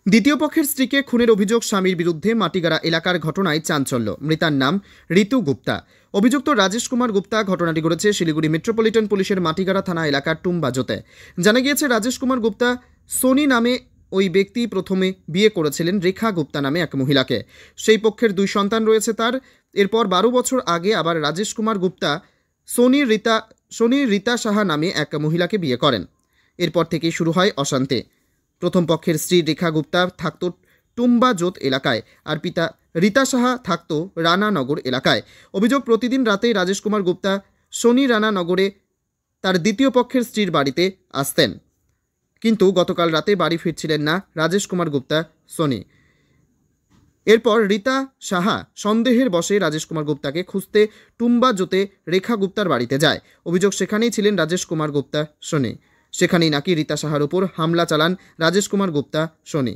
দ্বিতীয় পক্ষের স্ত্রীকে খুনের অভিযোগ স্বামীর বিরুদ্ধে মাটিগাড়া এলাকার ঘটনায় চাঞ্চল্য। মৃতার নাম ঋতু গুপ্তা। অভিযুক্ত রাজেশ কুমার গুপ্তা। ঘটনাটি ঘটেছে শিলিগুড়ি মেট্রোপলিটন পুলিশের মাটিগাড়া থানা এলাকার টুম্বাজোতে। জানা গিয়েছে রাজেশ কুমার গুপ্তা সোনি নামে ওই ব্যক্তি প্রথমে বিয়ে করেছিলেন রেখা গুপ্তা নামে এক মহিলাকে। সেই পক্ষের 2 সন্তান রয়েছে তার। এরপর 12 বছর আগে আবার রাজেশ কুমার গুপ্তা সোনি রীতা সাহা নামে এক মহিলাকে বিয়ে করেন। এরপর থেকেই শুরু হয় অশান্তি। প্রথম পক্ষের স্ত্রী রেখা গুপ্তা থাকত টুম্বাজোত এলাকায়, আর পিতা রীতা সাহা থাকত রানানগর এলাকায়। অভিযোগ, প্রতিদিন রাতে রাজেশ কুমার গুপ্তা শনি রানানগরে তার দ্বিতীয় পক্ষের স্ত্রীর বাড়িতে আসতেন, কিন্তু গতকাল রাতে বাড়ি ফিরছিলেন না রাজেশ কুমার গুপ্তা সোনি। এরপর রীতা সাহা সন্দেহের বশে রাজেশ কুমার গুপ্তাকে খুঁজতে টুম্বাজোতে রেখা গুপ্তার বাড়িতে যায়। অভিযোগ, সেখানেই ছিলেন রাজেশ কুমার গুপ্তা সোনি। সেখানেই নাকি রীতা সাহার উপর হামলা চালান রাজেশ কুমার গুপ্তা সোনি।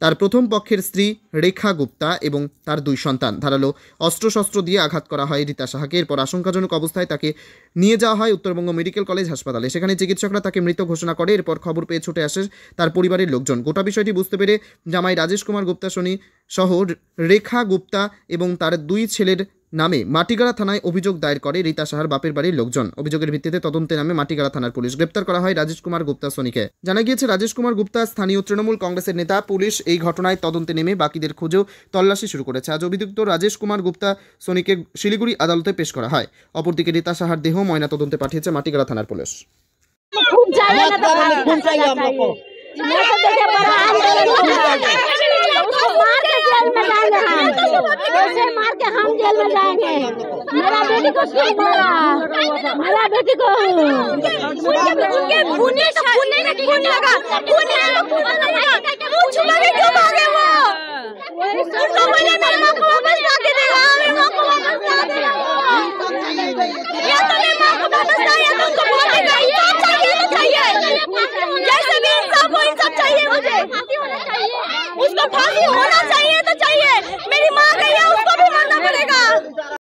তার প্রথম পক্ষের স্ত্রী রেখা গুপ্তা এবং তার 2 সন্তান। ধারালো অস্ত্রশস্ত্র দিয়ে আঘাত করা হয় রীতা সাহাকে। এরপর আশঙ্কাজনক অবস্থায় তাকে নিয়ে যাওয়া হয় উত্তরবঙ্গ মেডিকেল কলেজ হাসপাতালে। সেখানে চিকিৎসকরা তাকে মৃত ঘোষণা করে। এরপর খবর পেয়ে ছুটে আসে তার পরিবারের লোকজন। গোটা বিষয়টি বুঝতে পেরে জামাই রাজেশ কুমার গুপ্তা সোনি সহ রেখা গুপ্তা এবং তার 2 ছেলের নামে মাটিগাড়া থানায় অভিযোগ দায়ের করে রীতা সাহার বাপের বাড়ির লোকজন। অভিযোগের ভিত্তিতে তদন্তে নামে মাটিগাড়া থানার পুলিশ। গ্রেপ্তার করা হয় রাজেশ কুমার গুপ্তা সোনিকে। জানা গিয়েছে রাজেশ কুমার গুপ্তা স্থানীয় তৃণমূল কংগ্রেসের নেতা। পুলিশ এই ঘটনায় তদন্তে নেমে বাকিদের খোঁজেও তল্লাশি শুরু করেছে। আজ অভিযুক্ত রাজেশ কুমার গুপ্তা সোনিকে শিলিগুড়ি আদালতে পেশ করা হয়। অপরদিকে রীতা সাহার দেহ ময়না তদন্তে পাঠিয়েছে মাটিগাড়া থানার পুলিশ। मार के हम जेल में जाएंगे। मेरा बेटी को क्यों मारा? मेरा बेटी को उनके खून लगा, खून छुपा के क्यों भागे वो? उनको बोले मेरे माँ को वापस ला के देगा, मेरे माँ को वापस ला देगा। या तो मेरे माँ को वापस ला, या तो उनको बोल देगा इंसाफ चाहिए तो चाहिए, जैसे भी इंसाफ हो इंसाफ चाहिए मुझे। उसको फांसी होना